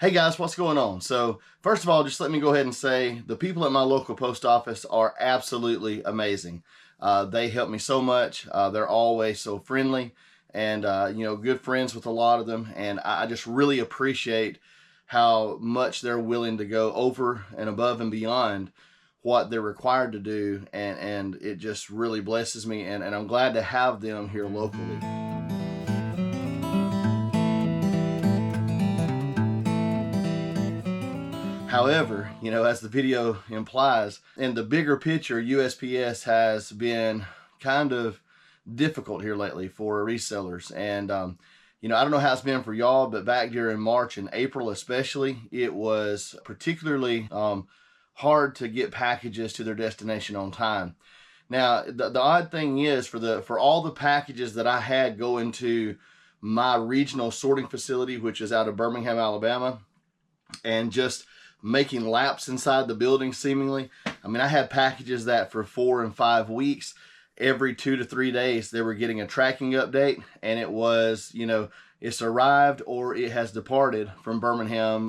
Hey guys, what's going on? So first of all, just let me go ahead and say the people at my local post office are absolutely amazing. They help me so much. They're always so friendly and, good friends with a lot of them. And I just really appreciate how much they're willing to go over and above and beyond what they're required to do. And it just really blesses me. And I'm glad to have them here locally. However, as the video implies, in the bigger picture, USPS has been kind of difficult here lately for resellers. And, I don't know how it's been for y'all, but back during March and April especially, it was particularly hard to get packages to their destination on time. Now, the odd thing is for all the packages that I had going to my regional sorting facility, which is out of Birmingham, Alabama, and just making laps inside the building seemingly. I mean, I had packages that for 4 and 5 weeks, every 2 to 3 days, they were getting a tracking update, and it was, it's arrived or it has departed from Birmingham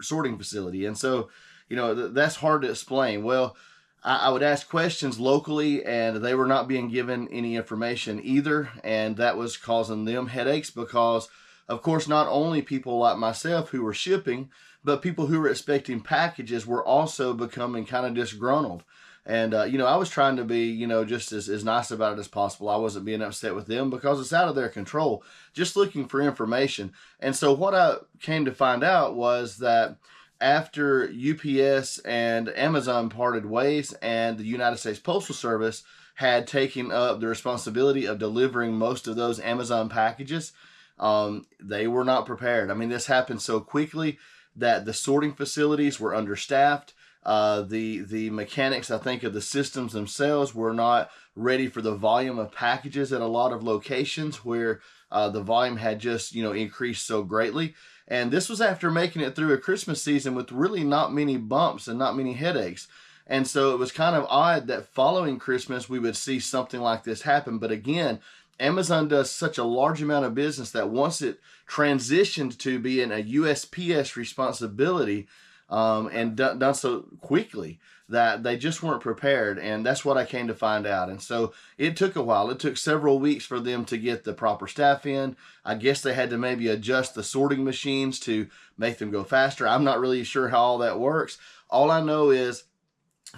sorting facility. And so, that's hard to explain. Well, I would ask questions locally, and they were not being given any information either, and that was causing them headaches because, of course, not only people like myself who were shipping, but people who were expecting packages were also becoming kind of disgruntled. And, I was trying to be, just as nice about it as possible. I wasn't being upset with them because it's out of their control, just looking for information. And so what I came to find out was that after UPS and Amazon parted ways and the United States Postal Service had taken up the responsibility of delivering most of those Amazon packages, they were not prepared. I mean, this happened so quickly that the sorting facilities were understaffed. The mechanics, I think, of the systems themselves were not ready for the volume of packages at a lot of locations where the volume had just, increased so greatly. And this was after making it through a Christmas season with really not many bumps and not many headaches. And so it was kind of odd that following Christmas, we would see something like this happen. But again, Amazon does such a large amount of business that once it transitioned to being a USPS responsibility and done so quickly that they just weren't prepared. And that's what I came to find out. And so it took a while. It took several weeks for them to get the proper staff in. I guess they had to maybe adjust the sorting machines to make them go faster. I'm not really sure how all that works. All I know is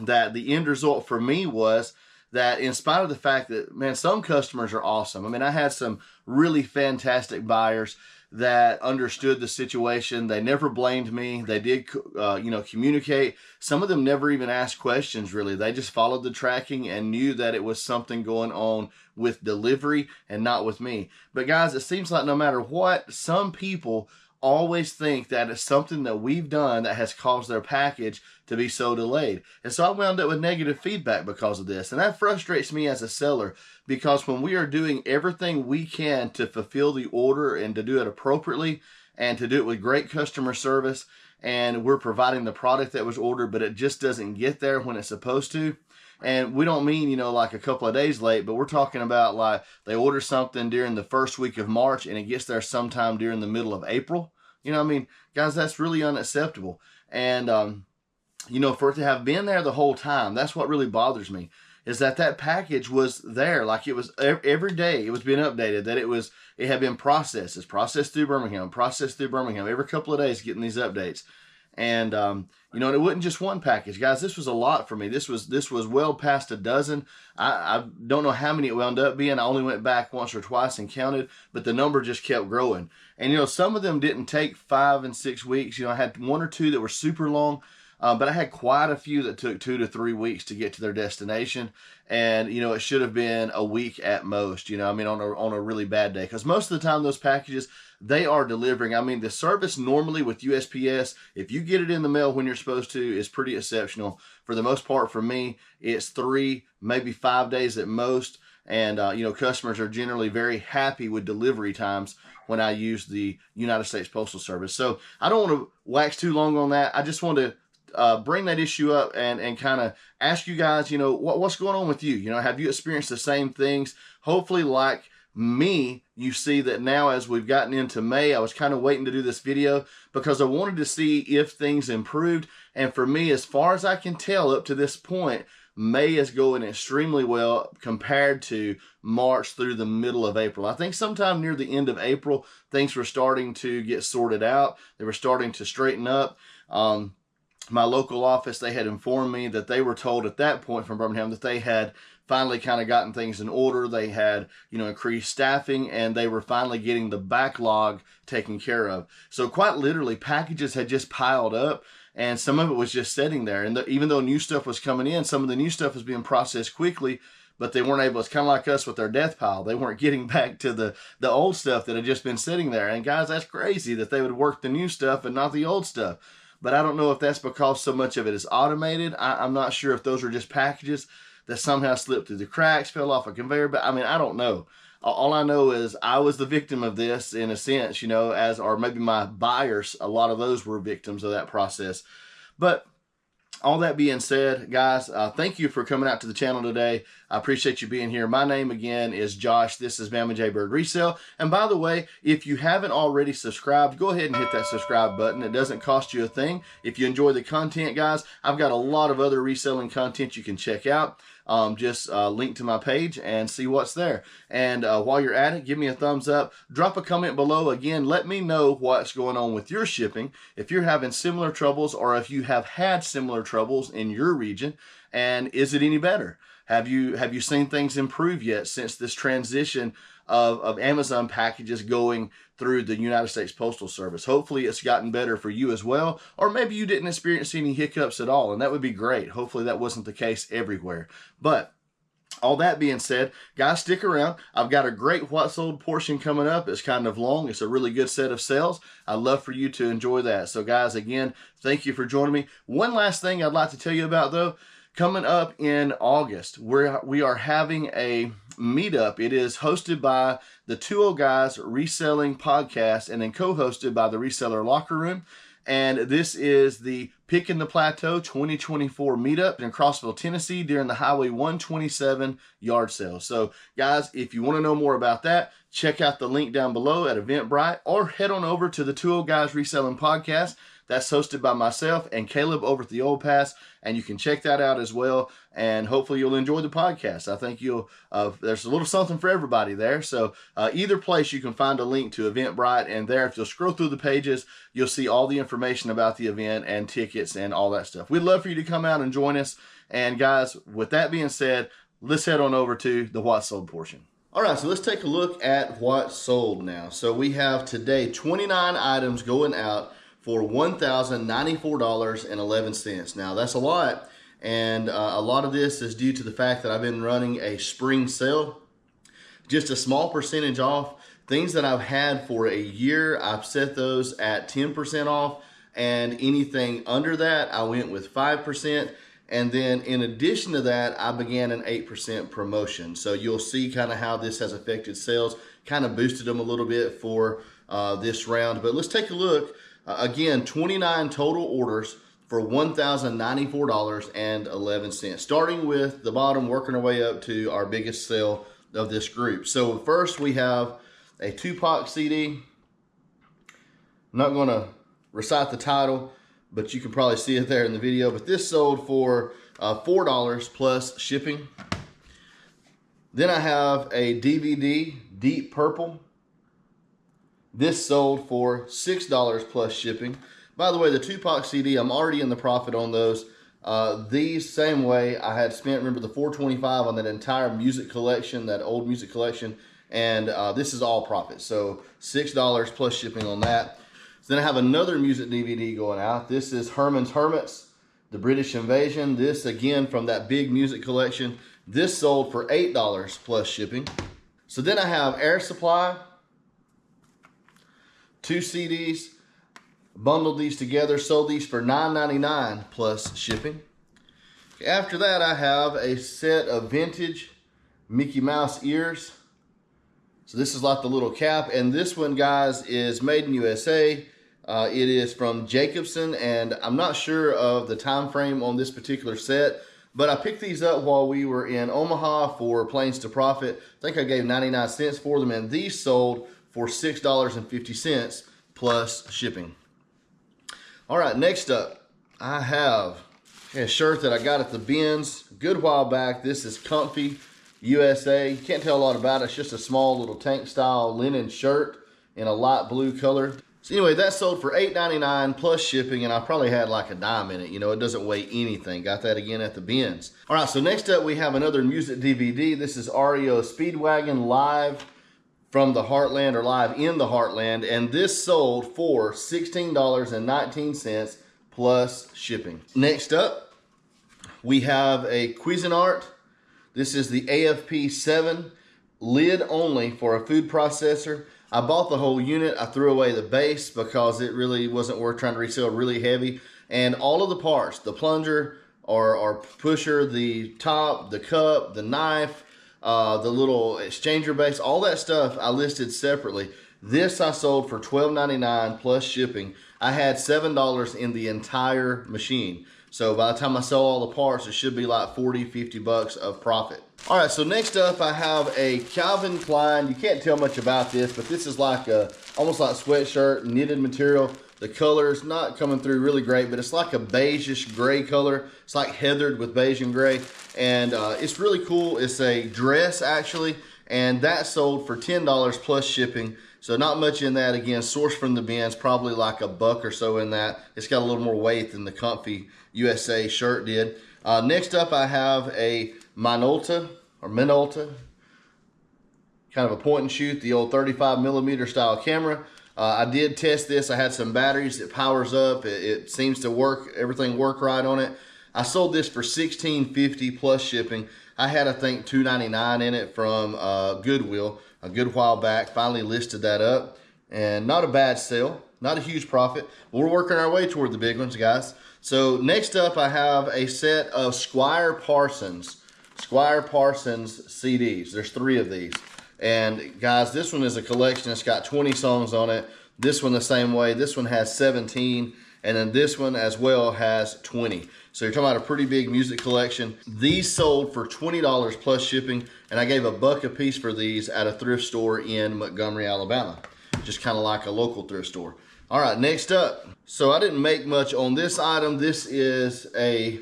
that the end result for me was that in spite of the fact that, man, some customers are awesome. I mean, I had some really fantastic buyers that understood the situation. They never blamed me. They did, communicate. Some of them never even asked questions, really. They just followed the tracking and knew that it was something going on with delivery and not with me. But guys, it seems like no matter what, some people always think that it's something that we've done that has caused their package to be so delayed. And so I wound up with negative feedback because of this. And that frustrates me as a seller because when we are doing everything we can to fulfill the order and to do it appropriately and to do it with great customer service, and we're providing the product that was ordered, but it just doesn't get there when it's supposed to. And we don't mean, like a couple of days late, but we're talking about like they order something during the first week of March and it gets there sometime during the middle of April. Guys, that's really unacceptable. And, for it to have been there the whole time, that's what really bothers me, is that package was there. Like it was every day it was being updated, that it had been processed. It's processed through Birmingham, every couple of days getting these updates. And, and it wasn't just one package, guys. This was a lot for me. This was well past a dozen. I don't know how many it wound up being. I only went back once or twice and counted, but the number just kept growing. And, some of them didn't take 5 and 6 weeks. I had 1 or 2 that were super long. But I had quite a few that took 2 to 3 weeks to get to their destination. And, it should have been a week at most, on a really bad day. Because most of the time those packages, they are delivering. I mean, the service normally with USPS, if you get it in the mail when you're supposed to, is pretty exceptional. For the most part, for me, it's 3, maybe 5 days at most. And, customers are generally very happy with delivery times when I use the United States Postal Service. So I don't want to wax too long on that. I just want to bring that issue up and kind of ask you guys, what's going on with you? Have you experienced the same things? Hopefully, like me, you see that now as we've gotten into May, I was kind of waiting to do this video because I wanted to see if things improved. And for me, as far as I can tell up to this point, May is going extremely well compared to March through the middle of April. I think sometime near the end of April, things were starting to get sorted out. They were starting to straighten up. My local office, they had informed me that they were told at that point from Birmingham that they had finally kind of gotten things in order. They had, increased staffing, and they were finally getting the backlog taken care of. So quite literally, packages had just piled up, and some of it was just sitting there. And even though new stuff was coming in, some of the new stuff was being processed quickly, but they weren't able. It's kind of like us with our death pile. They weren't getting back to the old stuff that had just been sitting there. And guys, that's crazy that they would work the new stuff and not the old stuff. But I don't know if that's because so much of it is automated. I'm not sure if those are just packages that somehow slipped through the cracks, fell off a conveyor. But I mean, I don't know. All I know is I was the victim of this in a sense, or maybe my buyers, a lot of those were victims of that process. But all that being said, guys, thank you for coming out to the channel today. I appreciate you being here. My name again is Josh. This is Bama Jaybird Resell. And by the way, if you haven't already subscribed, go ahead and hit that subscribe button. It doesn't cost you a thing. If you enjoy the content, guys, I've got a lot of other reselling content you can check out. Just link to my page and see what's there. And while you're at it, give me a thumbs up. Drop a comment below. Again, let me know what's going on with your shipping. If you're having similar troubles, or if you have had similar troubles in your region, and is it any better? Have you seen things improve yet since this transition of Amazon packages going through the United States Postal Service? Hopefully it's gotten better for you as well, or maybe you didn't experience any hiccups at all, and that would be great. Hopefully that wasn't the case everywhere. But all that being said, guys, stick around. I've got a great what sold portion coming up. It's kind of long. It's a really good set of sales. I'd love for you to enjoy that. So guys, again, thank you for joining me. One last thing I'd like to tell you about though. Coming up in August, we are having a meetup. It is hosted by the Two Old Guys Reselling podcast and then co-hosted by the Reseller Locker Room. And this is the Pickin The Plateau 2024 meetup in Crossville, Tennessee during the Highway 127 yard sale. So guys, if you want to know more about that, check out the link down below at Eventbrite, or head on over to the Two Old Guys Reselling podcast. That's hosted by myself and Caleb over at theoldpaths, and you can check that out as well. And hopefully you'll enjoy the podcast. I think there's a little something for everybody there. So either place you can find a link to Eventbrite, and there, if you'll scroll through the pages, you'll see all the information about the event and tickets and all that stuff. We'd love for you to come out and join us. And guys, with that being said, let's head on over to the what sold portion. All right, so let's take a look at what sold now. So we have today 29 items going out for $1,094.11. Now that's a lot, and a lot of this is due to the fact that I've been running a spring sale. Just a small percentage off. Things that I've had for a year, I've set those at 10% off, and anything under that, I went with 5%. And then in addition to that, I began an 8% promotion. So you'll see kind of how this has affected sales, kind of boosted them a little bit for this round. But let's take a look. Again, 29 total orders for $1,094.11. Starting with the bottom, working our way up to our biggest sale of this group. So first we have a Tupac CD. I'm not going to recite the title, but you can probably see it there in the video. But this sold for $4 plus shipping. Then I have a DVD, Deep Purple. This sold for $6 plus shipping. By the way, the Tupac CD, I'm already in the profit on those. These, same way, I had spent, remember, the $4.25 on that entire music collection, that old music collection, and this is all profit. So $6 plus shipping on that. So then I have another music DVD going out. This is Herman's Hermits, The British Invasion. This, again, from that big music collection. This sold for $8 plus shipping. So then I have Air Supply. 2 CDs, bundled these together, sold these for $9.99 plus shipping. After that, I have a set of vintage Mickey Mouse ears. So this is like the little cap, and this one, guys, is made in USA. It is from Jacobson, and I'm not sure of the time frame on this particular set, But I picked these up while we were in Omaha for Planes to Profit. I think I gave 99 cents for them, and these sold for $6.50 plus shipping. All right, next up, I have a shirt that I got at the bins a good while back. This is Comfy USA. You can't tell a lot about it. It's just a small little tank style linen shirt in a light blue color. So anyway, that sold for $8.99 plus shipping, and I probably had like a dime in it. You know, it doesn't weigh anything. Got that again at the bins. All right, so next up we have another music DVD. This is REO Speedwagon live from the Heartland, or live in the Heartland, and this sold for $16.19 plus shipping. Next up, we have a Cuisinart. This is the AFP7 lid only for a food processor. I bought the whole unit. I threw away the base because it really wasn't worth trying to resell, really heavy. And all of the parts, the plunger or pusher, the top, the cup, the knife, the little exchanger base, all that stuff I listed separately. This I sold for $12.99 plus shipping. I had $7 in the entire machine. So by the time I sell all the parts, it should be like 40, 50 bucks of profit. All right, so next up I have a Calvin Klein. You can't tell much about this, but this is like almost like sweatshirt, knitted material. The color's not coming through really great, but it's like a beigeish gray color. It's like heathered with beige and gray. And it's really cool. It's a dress actually, and that sold for $10 plus shipping. So not much in that. Again, sourced from the bins, probably like a buck or so in that. It's got a little more weight than the Comfy USA shirt did. Next up I have a Minolta, kind of a point and shoot, the old 35mm style camera. I did test this. I had some batteries. It powers up. It seems to work. Everything worked right on it. I sold this for $16.50 plus shipping. I had, I think, $2.99 in it from Goodwill a good while back. Finally listed that up, and not a bad sale, not a huge profit. We're working our way toward the big ones, guys. So next up, I have a set of Squire Parsons CDs. There's 3 of these. And guys, this one is a collection. It's got 20 songs on it. This one the same way. This one has 17. And then this one as well has 20. So you're talking about a pretty big music collection. These sold for $20 plus shipping. And I gave a buck a piece for these at a thrift store in Montgomery, Alabama. Just kind of like a local thrift store. All right, next up. So I didn't make much on this item. This is a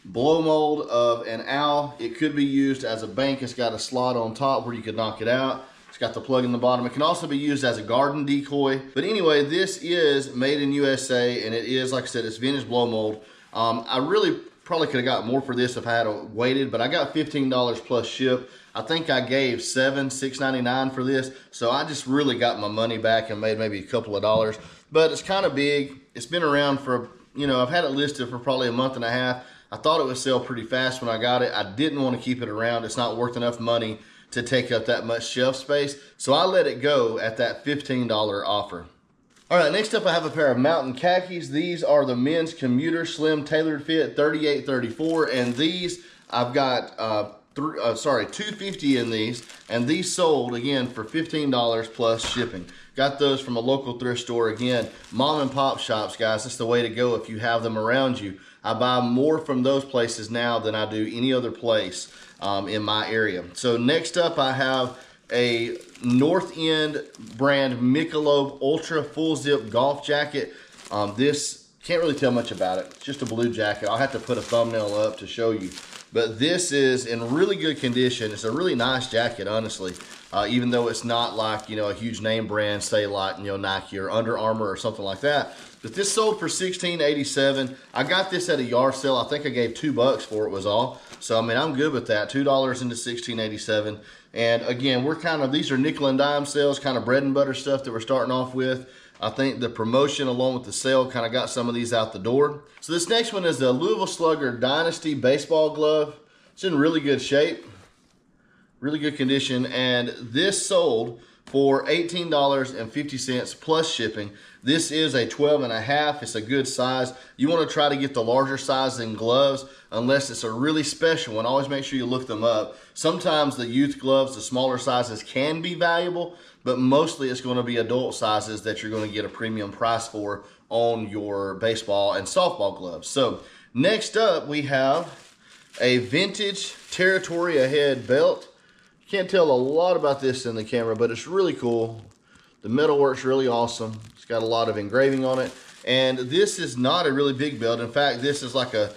blow mold of an owl. It could be used as a bank. It's got a slot on top where you could knock it out. It's got the plug in the bottom. It can also be used as a garden decoy. But anyway, this is made in USA, and it is, like I said, it's vintage blow mold. I really probably could have got more for this if I had waited, but I got $15 plus ship. I think I gave $6.99 for this, so I just really got my money back and made maybe a couple of dollars. But it's kind of big. It's been around for, you know, I've had it listed for probably a month and a half. I thought it would sell pretty fast when I got it. I didn't want to keep it around. It's not worth enough money to take up that much shelf space, so I let it go at that $15 offer. All right, next up I have a pair of Mountain khakis. These are the men's commuter slim tailored fit 38-34, and these I've got 250 in these, and these sold again for $15 plus shipping. Got those from a local thrift store. Again, mom and pop shops, guys. That's the way to go if you have them around you. I buy more from those places now than I do any other place in my area. So next up I have a North End brand Michelob Ultra full zip golf jacket. This, can't really tell much about it. It's just a blue jacket. I'll have to put a thumbnail up to show you. But this is in really good condition. It's a really nice jacket, honestly. Even though it's not like, you know, a huge name brand, say like, you know, Nike or Under Armour or something like that. But this sold for $16.87. I got this at a yard sale. I think I gave $2 for it was all. So, I mean, I'm good with that. $2 into $16.87. And again, we're kind of, these are nickel and dime sales, kind of bread and butter stuff that we're starting off with. I think the promotion along with the sale kind of got some of these out the door. So this next one is the Louisville Slugger Dynasty baseball glove. It's in really good shape, really good condition, and this sold for $18.50 plus shipping. This is a 12.5. It's a good size. You want to try to get the larger size in gloves unless it's a really special one. Always make sure you look them up. Sometimes the youth gloves, the smaller sizes, can be valuable, but mostly it's going to be adult sizes that you're going to get a premium price for on your baseball and softball gloves. So next up we have a vintage Territory Ahead belt. Can't tell a lot about this in the camera, but it's really cool. The metalwork's really awesome. It's got a lot of engraving on it. And this is not a really big belt. In fact, this is like a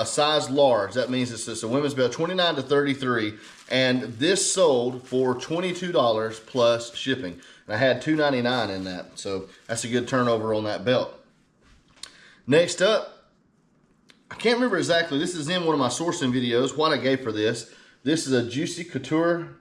size large. That means it's a women's belt, 29 to 33. And this sold for $22 plus shipping. And I had $2.99 in that. So that's a good turnover on that belt. Next up, I can't remember exactly. This is in one of my sourcing videos, what I gave for this. This is a Juicy Couture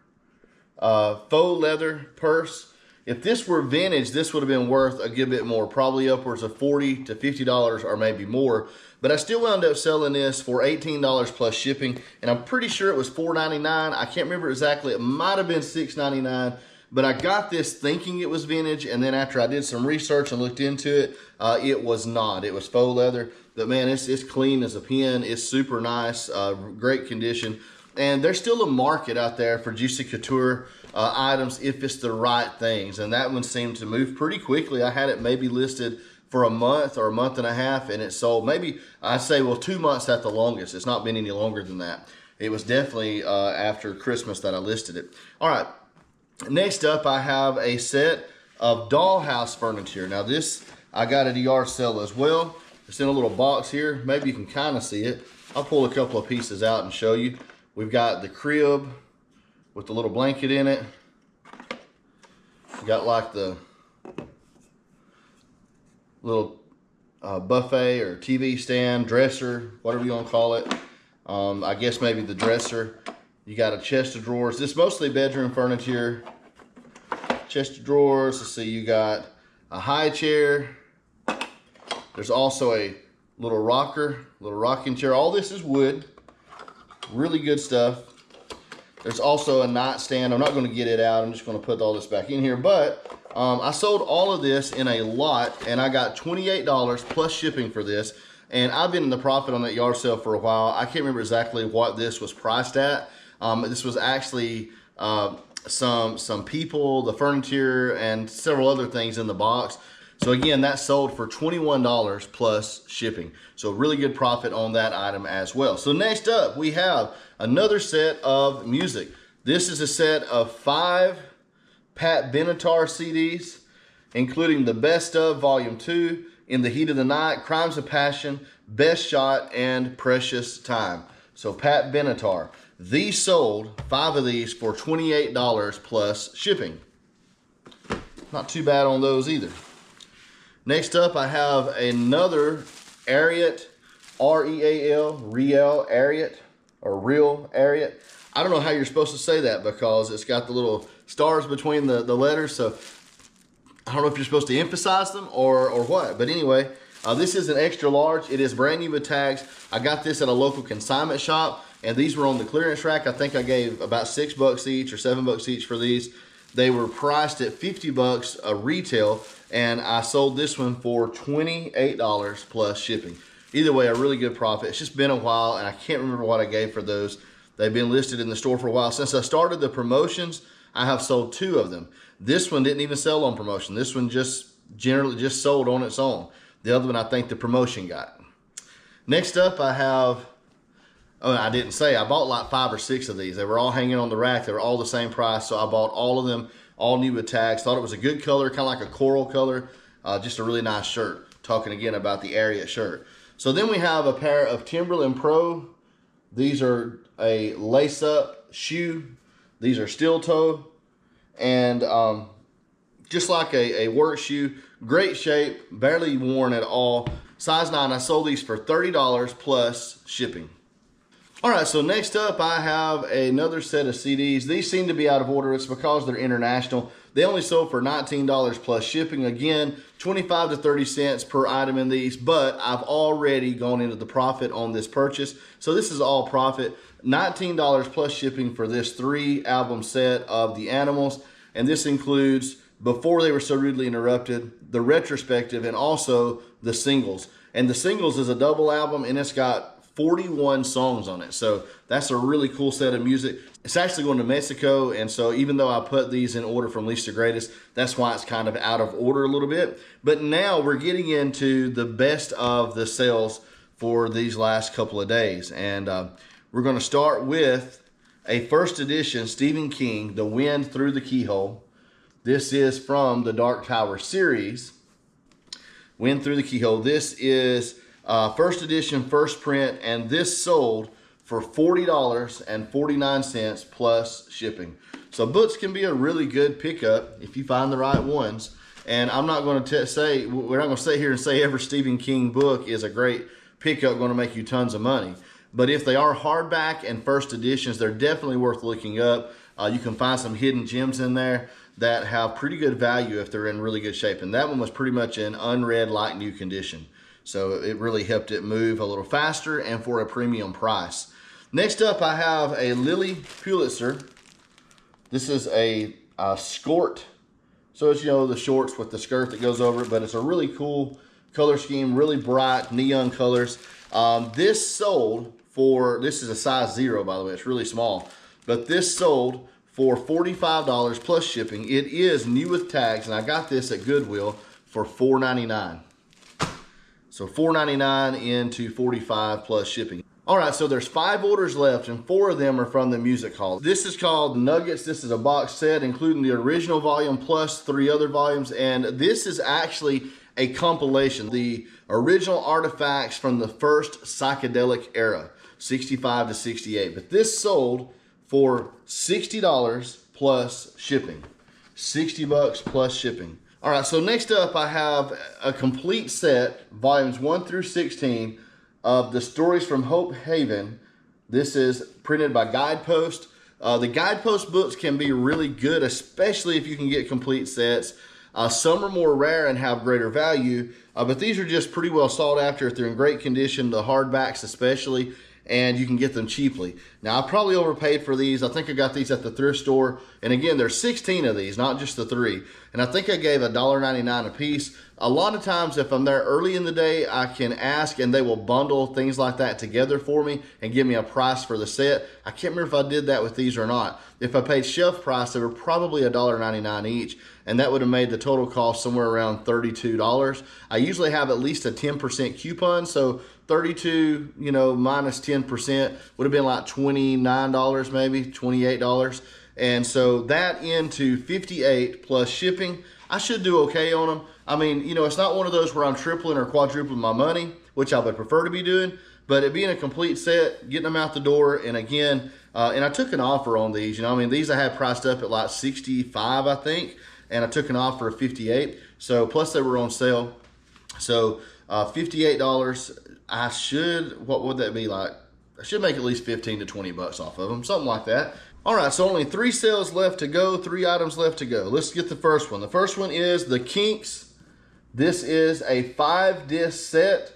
faux leather purse. If this were vintage, this would have been worth a good bit more, probably upwards of $40 to $50 or maybe more. But I still wound up selling this for $18 plus shipping, and I'm pretty sure it was $4.99. I can't remember exactly. It might have been $6.99, but I got this thinking it was vintage, and then after I did some research and looked into it, it was not. It was faux leather, but man, it's clean as a pin. It's super nice, great condition. And there's still a market out there for Juicy Couture items if it's the right things. And that one seemed to move pretty quickly. I had it maybe listed for a month or a month and a half, and it sold maybe, I'd say, well, 2 months at the longest. It's not been any longer than that. It was definitely after Christmas that I listed it. All right, next up I have a set of dollhouse furniture. Now this, I got at a yard sale as well. It's in a little box here. Maybe you can kind of see it. I'll pull a couple of pieces out and show you. We've got the crib with the little blanket in it. We got like the little buffet or TV stand, dresser, whatever you want to call it. I guess maybe the dresser. You got a chest of drawers. This is mostly bedroom furniture. Chest of drawers. Let's see, you got a high chair. There's also a little rocker, little rocking chair. All this is wood. Really good stuff. There's also a nightstand. I'm not going to get it out. I'm just going to put all this back in here. But I sold all of this in a lot, and I got $28 plus shipping for this. And I've been in the profit on that yard sale for a while. I can't remember exactly what this was priced at. This was actually some people, the furniture, and several other things in the box. So again, that sold for $21 plus shipping. So really good profit on that item as well. So next up, we have another set of music. This is a set of 5 Pat Benatar CDs, including the Best Of Volume 2, In the Heat of the Night, Crimes of Passion, Best Shot, and Precious Time. So Pat Benatar. These sold, 5 of these, for $28 plus shipping. Not too bad on those either. Next up, I have another Ariat, R-E-A-L, Real Ariat, or Real Ariat. I don't know how you're supposed to say that because it's got the little stars between the letters, so I don't know if you're supposed to emphasize them or what. But anyway, this is an extra large. It is brand new with tags. I got this at a local consignment shop, and these were on the clearance rack. I think I gave about $6 each or $7 each for these. They were priced at $50 a retail, and I sold this one for $28 plus shipping. Either way, a really good profit. It's just been a while, and I can't remember what I gave for those. They've been listed in the store for a while. Since I started the promotions, I have sold 2 of them. This one didn't even sell on promotion. This one generally just sold on its own. The other one, I think the promotion got. Next up, I have, oh, I didn't say, I bought like 5 or 6 of these. They were all hanging on the rack. They were all the same price, so I bought all of them, all new with tags. Thought it was a good color, kind of like a coral color. Just a really nice shirt. Talking again about the Ariat shirt. So then we have a pair of Timberland Pro. These are a lace-up shoe. These are steel toe. And just like a work shoe. Great shape, barely worn at all. Size 9, I sold these for $30 plus shipping. All right, so next up I have another set of CDs. These seem to be out of order. It's because they're international. They only sold for $19 plus shipping. Again, 25 to 30 cents per item in these, but I've already gone into the profit on this purchase. So this is all profit. $19 plus shipping for this 3-album set of the Animals. And this includes Before They Were So Rudely Interrupted, the retrospective, and also the singles. And the singles is a double album, and it's got 41 songs on it. So that's a really cool set of music. It's actually going to Mexico, and so even though I put these in order from least to greatest, that's why it's kind of out of order a little bit. But now we're getting into the best of the sales for these last couple of days. And We're going to start with a first edition Stephen King, The Wind Through the Keyhole. This is from the Dark Tower series, Wind Through the Keyhole. This is first edition, first print, and this sold for $40.49 plus shipping. So books can be a really good pickup if you find the right ones. And I'm not going to say, we're not going to sit here and say every Stephen King book is a great pickup going to make you tons of money. But if they are hardback and first editions, they're definitely worth looking up. You can find some hidden gems in there that have pretty good value if they're in really good shape. And that one was pretty much in unread, like new condition. So it really helped it move a little faster and for a premium price. Next up, I have a Lily Pulitzer. This is a skort. So it's, you know, the shorts with the skirt that goes over it, but it's a really cool color scheme, really bright neon colors. This sold for, this is a size 0, by the way, it's really small, but this sold for $45 plus shipping. It is new with tags, and I got this at Goodwill for $4.99. So $4.99 into $45 plus shipping. All right, so there's 5 orders left, and 4 of them are from the music hall. This is called Nuggets. This is a box set, including the original volume plus 3 other volumes, and this is actually a compilation. The original artifacts from the first psychedelic era, 65 to 68. But this sold for $60 plus shipping. 60 bucks plus shipping. All right, so next up I have a complete set, volumes 1 through 16, of the Stories from Hope Haven. This is printed by Guidepost. The Guidepost books can be really good, especially if you can get complete sets. Some are more rare and have greater value, but these are just pretty well sought after if they're in great condition, the hardbacks especially, and you can get them cheaply. Now, I probably overpaid for these. I think I got these at the thrift store, and again, there's 16 of these, not just the 3, and I think I gave $1.99 a piece. A lot of times, if I'm there early in the day, I can ask, and they will bundle things like that together for me and give me a price for the set. I can't remember if I did that with these or not. If I paid shelf price, they were probably $1.99 each, and that would have made the total cost somewhere around $32. I usually have at least a 10% coupon, so 32, you know, minus 10% would have been like $29 maybe, $28. And so that into $58 plus shipping. I should do okay on them. I mean, you know, it's not one of those where I'm tripling or quadrupling my money, which I would prefer to be doing, but it being a complete set, getting them out the door, and again, and I took an offer on these, you know, I mean, these I had priced up at like 65, I think, and I took an offer of 58. So plus they were on sale. So $58, I should, what would that be like? I should make at least 15 to 20 bucks off of them, something like that. All right, so only 3 sales left to go, 3 items left to go. Let's get the first one. The first one is the Kinks. This is a 5-disc set.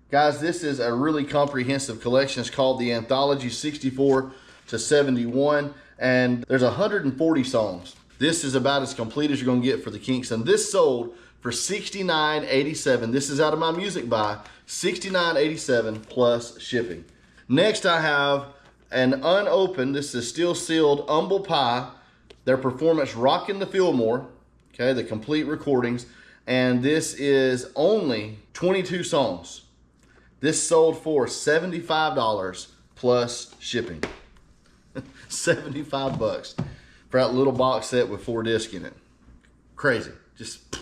Guys, this is a really comprehensive collection. It's called the Anthology 64 to 71, and there's 140 songs. This is about as complete as you're gonna get for the Kinks, and this sold for $69.87. This is out of my music buy, $69.87 plus shipping. Next, I have an unopened, this is still sealed, Humble Pie, their performance Rockin' the Fillmore, okay, the complete recordings, and this is only 22 songs. This sold for $75 plus shipping. 75 bucks for that little box set with 4 discs in it. Crazy, just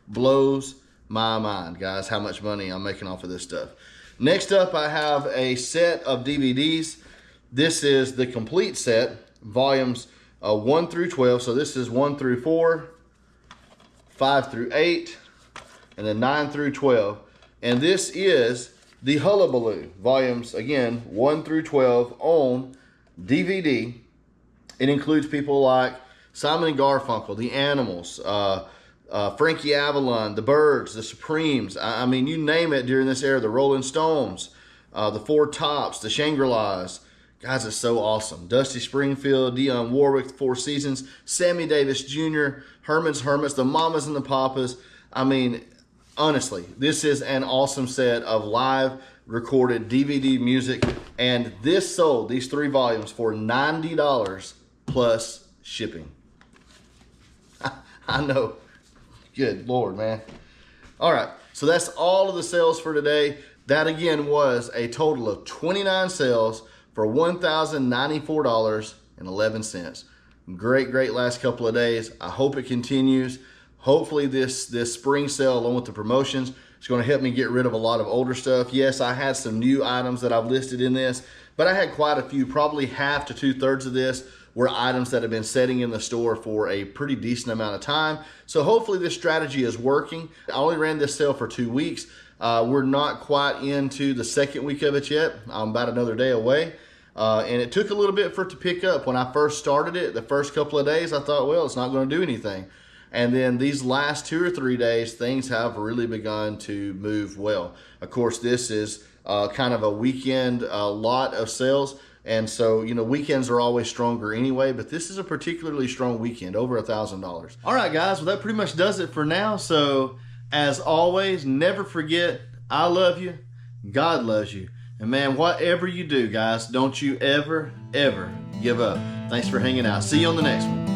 blows my mind, guys, how much money I'm making off of this stuff. Next up, I have a set of DVDs. This is the complete set, volumes 1 through 12. So this is 1 through 4, 5 through 8, and then 9 through 12. And this is the Hullabaloo, volumes, again, 1 through 12 on DVD. It includes people like Simon and Garfunkel, The Animals, Frankie Avalon, The Byrds, The Supremes. I mean, you name it during this era. The Rolling Stones, the Four Tops, the Shangri-Las. Guys, it's so awesome. Dusty Springfield, Dionne Warwick, The Four Seasons, Sammy Davis Jr., Herman's Hermits, the Mamas and the Papas. I mean, honestly, this is an awesome set of live recorded DVD music. And this sold, these 3 volumes, for $90 plus shipping. I know. Good Lord, man. All right, so that's all of the sales for today. That again was a total of 29 sales for $1,094.11. Great last couple of days. I hope it continues. Hopefully this spring sale, along with the promotions, is going to help me get rid of a lot of older stuff. Yes, I had some new items that I've listed in this, but I had quite a few. Probably half to 2/3 of this were items that have been sitting in the store for a pretty decent amount of time. So hopefully this strategy is working. I only ran this sale for 2 weeks. We're not quite into the second week of it yet. I'm about another day away. And it took a little bit for it to pick up. When I first started it, the first couple of days, I thought, well, it's not going to do anything. And then these last 2 or 3 days, things have really begun to move well. Of course, this is kind of a weekend lot of sales. And so, you know, weekends are always stronger anyway, but this is a particularly strong weekend, over $1,000. All right, guys, well, that pretty much does it for now. So as always, never forget, I love you, God loves you. And man, whatever you do, guys, don't you ever give up. Thanks for hanging out. See you on the next one.